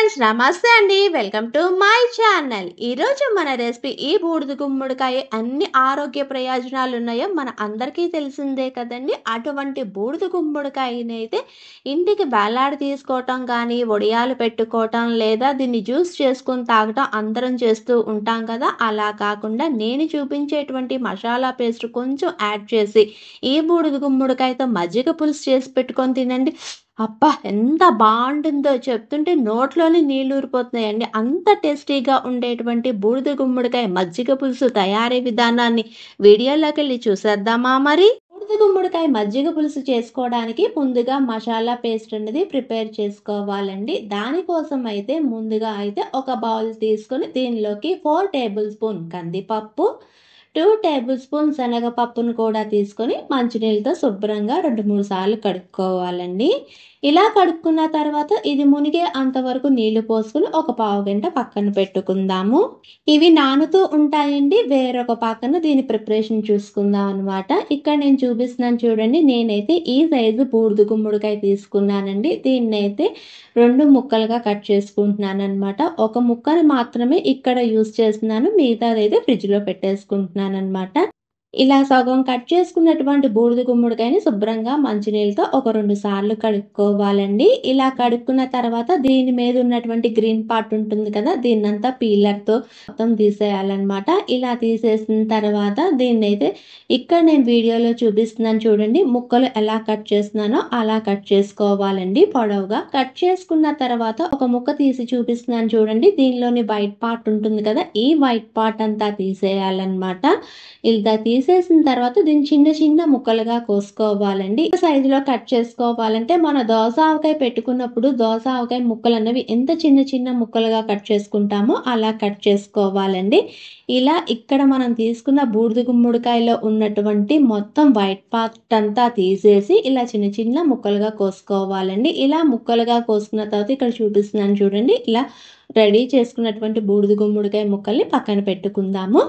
Friends, నమస్తే అండి. Welcome to my channel. ఈరోజు మన రెసిపీ ఈ బూడిద గుమ్మడికాయ అన్ని ఆరోగ్య ప్రయోజనాలు ఉన్నాయో మన అందరికీ తెలిసిందే కదండి. అటువంటి బూడిద గుమ్మడికాయనైతే ఇంటికి వేలాడి తీసుకోవటం కానీ, వడియాలు పెట్టుకోవటం లేదా దీన్ని జ్యూస్ చేసుకొని తాగటం అందరం చేస్తూ ఉంటాం కదా. అలా కాకుండా నేను చూపించేటువంటి మసాలా పేస్ట్ కొంచెం యాడ్ చేసి ఈ బూడిద గుమ్మడికాయతో మజ్జిగ పులుసు చేసి పెట్టుకొని తినండి. అబ్బా! ఎంత బావుంటుందో చెప్తుంటే నోట్లోనే నీళ్ళూరిపోతున్నాయండి. అంత టేస్టీగా ఉండేటువంటి బూడిద గుమ్మడికాయ మజ్జిగ పులుసు తయారీ విధానాన్ని వీడియోలోకెళ్ళి చూసేద్దామా మరి? బూడిద గుమ్మడికాయ మజ్జిగ పులుసు చేసుకోవడానికి ముందుగా మసాలా పేస్ట్ అనేది ప్రిపేర్ చేసుకోవాలండి. దానికోసం అయితే ముందుగా అయితే ఒక బౌల్ తీసుకొని దీనిలోకి 4 టేబుల్ స్పూన్ కందిపప్పు, 2 టేబుల్ స్పూన్ శనగపప్పును కూడా తీసుకొని మంచినీళ్ళతో శుభ్రంగా 2, 3 సార్లు కడుక్కోవాలండి. ఇలా కడుక్కున్న తర్వాత ఇది మునిగే అంతవరకు నీళ్లు పోసుకొని ఒక పావుగంట పక్కన పెట్టుకుందాము. ఇవి నానుతూ ఉంటాయండి. వేరొక పక్కన దీని ప్రిపరేషన్ చూసుకుందాం అనమాట. ఇక్కడ నేను చూపిస్తున్నాను చూడండి. నేనైతే ఈ సైజు బూడిద గుమ్మడికాయ తీసుకున్నానండి. దీన్నైతే 2 ముక్కలుగా కట్ చేసుకుంటున్నాను అనమాట. ఒక ముక్కను మాత్రమే ఇక్కడ యూస్ చేస్తున్నాను. మిగతాదైతే ఫ్రిడ్జ్లో పెట్టేసుకుంటున్నాను అనమాట. ఇలా సగం కట్ చేసుకున్నటువంటి బూడిద గుమ్మడికాయని శుభ్రంగా మంచినీళ్ళతో ఒక 2 సార్లు కడుక్కోవాలండి. ఇలా కడుక్కున్న తర్వాత దీని మీద ఉన్నటువంటి గ్రీన్ పార్ట్ ఉంటుంది కదా, దీన్నంతా పీలర్తో మొత్తం తీసేయాలన్నమాట. ఇలా తీసేసిన తర్వాత దీన్నైతే ఇక్కడ నేను వీడియోలో చూపిస్తున్నాను చూడండి. ముక్కలు ఎలా కట్ చేస్తున్నానో అలా కట్ చేసుకోవాలండి పొడవుగా. కట్ చేసుకున్న తర్వాత ఒక ముక్క తీసి చూపిస్తున్నాను చూడండి. దీనిలోని వైట్ పార్ట్ ఉంటుంది కదా, ఈ వైట్ పార్ట్ అంతా తీసేయాలన్నమాట. ఇలా తీసేసిన తర్వాత దీన్ని చిన్న చిన్న ముక్కలుగా కోసుకోవాలండి. సైజులో కట్ చేసుకోవాలంటే మన దోస ఆవకాయ పెట్టుకున్నప్పుడు దోస ఆవకాయ ముక్కలు అన్నవి ఎంత చిన్న చిన్న ముక్కలుగా కట్ చేసుకుంటామో అలా కట్ చేసుకోవాలండి. ఇలా ఇక్కడ మనం తీసుకున్న బూడిద గుమ్మడికాయలో ఉన్నటువంటి మొత్తం వైట్ పార్ట్ అంతా తీసేసి ఇలా చిన్న చిన్న ముక్కలుగా కోసుకోవాలండి. ఇలా ముక్కలుగా కోసుకున్న తర్వాత ఇక్కడ చూపిస్తున్నాను చూడండి. ఇలా రెడీ చేసుకున్నటువంటి బూడిద గుమ్మడికాయ ముక్కల్ని పక్కన పెట్టుకుందాము.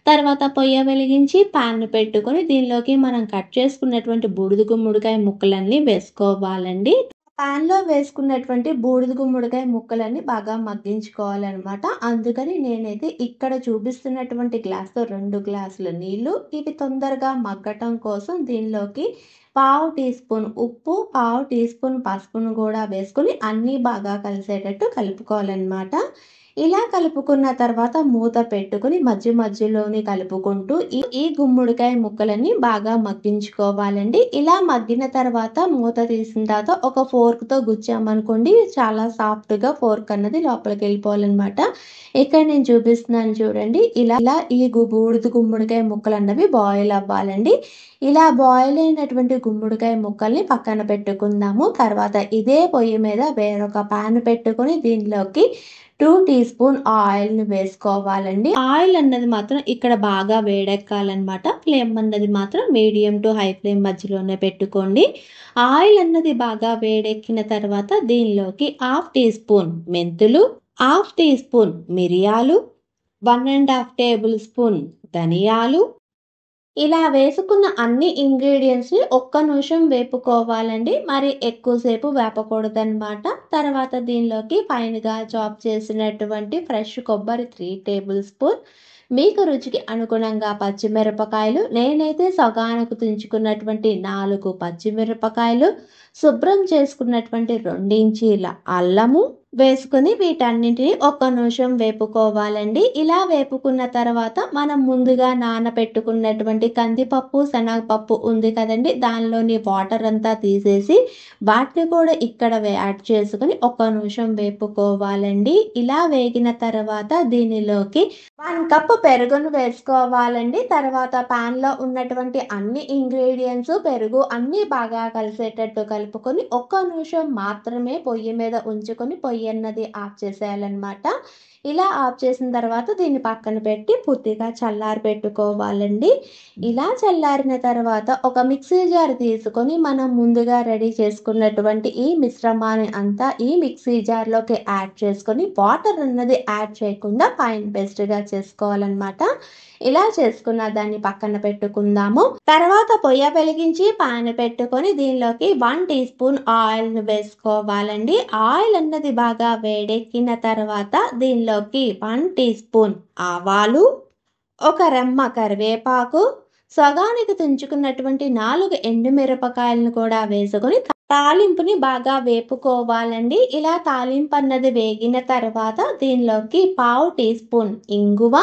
తర్వాత పొయ్యి వెలిగించి ప్యాన్ పెట్టుకొని దీనిలోకి మనం కట్ చేసుకున్నటువంటి బూడిద గుమ్మడికాయ ముక్కలన్నీ వేసుకోవాలండి. ప్యాన్లో వేసుకున్నటువంటి బూడిద గుమ్మడికాయ ముక్కలన్నీ బాగా మగ్గించుకోవాలన్నమాట. అందుకని నేనైతే ఇక్కడ చూపిస్తున్నటువంటి గ్లాస్తో 2 గ్లాసుల నీళ్లు, ఇవి తొందరగా మగ్గటం కోసం దీనిలోకి పావు టీ స్పూన్ ఉప్పు, పావు టీ స్పూన్ పసుపును కూడా వేసుకొని అన్నీ బాగా కలిసేటట్టు కలుపుకోవాలన్నమాట. ఇలా కలుపుకున్న తర్వాత మూత పెట్టుకుని మధ్య మధ్యలోని కలుపుకుంటూ ఈ గుమ్మడికాయ ముక్కలన్నీ బాగా మగ్గించుకోవాలండి. ఇలా మగ్గిన తర్వాత మూత తీసిన తర్వాత ఒక ఫోర్క్తో గుచ్చామనుకోండి, చాలా సాఫ్ట్గా ఫోర్క్ అన్నది లోపలికి వెళ్ళిపోవాలన్నమాట. ఇక్కడ నేను చూపిస్తున్నాను చూడండి. ఇలా ఈ బూడిద గుమ్మడికాయ ముక్కలు అన్నవి బాయిల్ అవ్వాలండి. ఇలా బాయిల్ అయినటువంటి గుమ్మడికాయ ముక్కల్ని పక్కన పెట్టుకుందాము. తర్వాత ఇదే పొయ్యి మీద వేరొక పాన్ పెట్టుకుని దీనిలోకి 2 టీ స్పూన్ ఆయిల్ని వేసుకోవాలండి. ఆయిల్ అన్నది మాత్రం ఇక్కడ బాగా వేడెక్కాలన్నమాట. ఫ్లేమ్ అన్నది మాత్రం మీడియం టు హై ఫ్లేమ్ మధ్యలోనే పెట్టుకోండి. ఆయిల్ అన్నది బాగా వేడెక్కిన తర్వాత దీనిలోకి 1/2 టీ స్పూన్ మెంతులు, 1/2 టీ స్పూన్ మిరియాలు, 1½ టేబుల్ స్పూన్ ధనియాలు, ఇలా వేసుకున్న అన్ని ఇంగ్రీడియంట్స్ని ఒక్క నిమిషం వేపుకోవాలండి. మరి ఎక్కువసేపు వేపకూడదన్నమాట. తర్వాత దీనిలోకి ఫైన్గా చాప్ చేసినటువంటి ఫ్రెష్ కొబ్బరి 3 టేబుల్ స్పూన్, మీకు రుచికి అనుగుణంగా పచ్చిమిరపకాయలు, నేనైతే సగానికి తుంచుకున్నటువంటి 4 పచ్చిమిరపకాయలు, శుభ్రం చేసుకున్నటువంటి 2 ఇంచీల అల్లము వేసుకుని వీటన్నింటిని ఒక్క నిమిషం వేపుకోవాలండి. ఇలా వేపుకున్న తర్వాత మనం ముందుగా నానబెట్టుకున్నటువంటి కందిపప్పు, శనగపప్పు ఉంది కదండి, దానిలోని వాటర్ అంతా తీసేసి వాటిని కూడా ఇక్కడ యాడ్ చేసుకుని ఒక్క నిమిషం వేపుకోవాలండి. ఇలా వేగిన తర్వాత దీనిలోకి 1 కప్పు పెరుగును వేసుకోవాలండి. తర్వాత ప్యాన్లో ఉన్నటువంటి అన్ని ఇంగ్రీడియంట్స్, పెరుగు అన్నీ బాగా కలిసేటట్టు కలుపుకొని ఒక్క నిమిషం మాత్రమే పొయ్యి మీద ఉంచుకొని పొయ్యి అన్నది ఆఫ్ చేసేయాలన్నమాట. ఇలా ఆఫ్ చేసిన తర్వాత దీన్ని పక్కన పెట్టి పూర్తిగా చల్లారి పెట్టుకోవాలండి. ఇలా చల్లారిన తర్వాత ఒక మిక్సీ జార్ తీసుకొని మనం ముందుగా రెడీ చేసుకున్నటువంటి ఈ మిశ్రమాన్ని అంతా ఈ మిక్సీ జార్లోకి యాడ్ చేసుకొని వాటర్ అన్నది యాడ్ చేయకుండా ఫైన్ పేస్ట్గా చేసుకోవాలన్నమాట. చేసుకోవాలన్నమాట. ఇలా చేసుకున్న దాన్ని పక్కన పెట్టుకుందాము. తర్వాత పొయ్య వెలిగించి పాన్ పెట్టుకొని దీనిలోకి 1 టీ స్పూన్ ఆయిల్‌ని వేసుకోవాలండి. ఆయిల్ అన్నది బాగా వేడెక్కిన తర్వాత దీనిలోకి 1 టీ స్పూన్ ఆవాలు, ఒక రెమ్మ కరివేపాకు, సగానికి తుంచుకున్నటువంటి 4 ఎండుమిరపకాయలను కూడా వేసుకొని తాలింపుని బాగా వేపుకోవాలండి. ఇలా తాలింపు అన్నది వేగిన తర్వాత దీనిలోకి పావు టీ స్పూన్ ఇంగువ,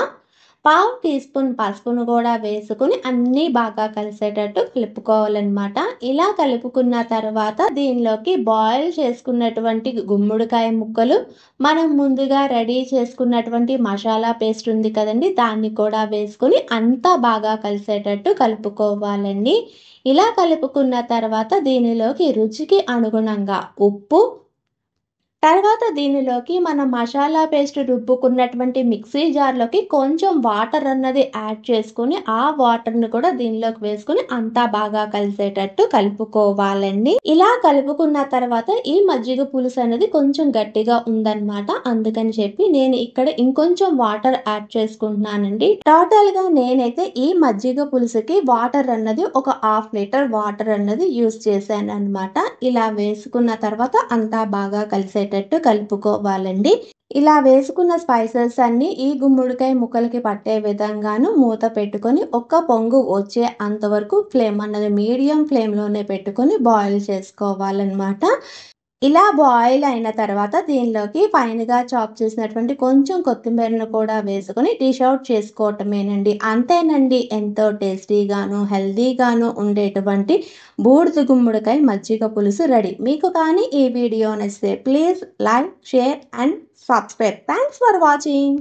పావు టీ స్పూన్ పసుపును కూడా వేసుకుని అన్నీ బాగా కలిసేటట్టు కలుపుకోవాలన్నమాట. ఇలా కలుపుకున్న తర్వాత దీనిలోకి బాయిల్ చేసుకున్నటువంటి గుమ్మడికాయ ముక్కలు, మనం ముందుగా రెడీ చేసుకున్నటువంటి మసాలా పేస్ట్ ఉంది కదండి, దాన్ని కూడా వేసుకొని అంతా బాగా కలిసేటట్టు కలుపుకోవాలండి. ఇలా కలుపుకున్న తర్వాత దీనిలోకి రుచికి అనుగుణంగా ఉప్పు, తర్వాత దీనిలోకి మనం మసాలా పేస్ట్ రుబ్బుకున్నటువంటి మిక్సీ జార్‌లోకి కొంచెం వాటర్ అన్నది యాడ్ చేసుకొని, ఆ వాటర్‌ని కూడా దీనిలోకి వేసుకొని అంతా బాగా కలిసేటట్టు కలుపుకోవాలండి. ఇలా కలుపుకున్న తర్వాత ఈ మజ్జిగ పులుసు అనేది కొంచెం గట్టిగా ఉందన్నమాట. అందుకని చెప్పి నేను ఇక్కడ ఇంకొంచెం వాటర్ యాడ్ చేసుకుంటున్నానండి. టోటల్‌గా నేనైతే ఈ మజ్జిగ పులుసుకి వాటర్ అన్నది ఒక 1/2 లీటర్ వాటర్ అన్నది యూజ్ చేశానన్నమాట. ఇలా వేసుకున్న తర్వాత అంతా బాగా కలిసేటట్టు కలుపుకోవాలండి. ఇలా వేసుకున్న స్పైసెస్ అన్నీ ఈ గుమ్మడికాయ ముక్కలకి పట్టే విధంగాను మూత పెట్టుకొని ఒక్క పొంగు వచ్చే అంతవరకు ఫ్లేమ్ అన్నది మీడియం ఫ్లేమ్‌లోనే పెట్టుకొని బాయిల్ చేసుకోవాలన్నమాట. ఇలా బాయిల్ అయిన తర్వాత దీనిలోకి ఫైన్‌గా చాప్ చేసినటువంటి కొంచెం కొత్తిమీరను కూడా వేసుకొని డిష్ అవుట్ చేసుకోవటమేనండి. అంతేనండి, ఎంతో టేస్టీగాను, హెల్తీగాను ఉండేటువంటి బూడిద గుమ్మడికాయ మజ్జిగ పులుసు రెడీ. మీకు కానీ ఈ వీడియో నచ్చితే please like, share and subscribe. Thanks for watching.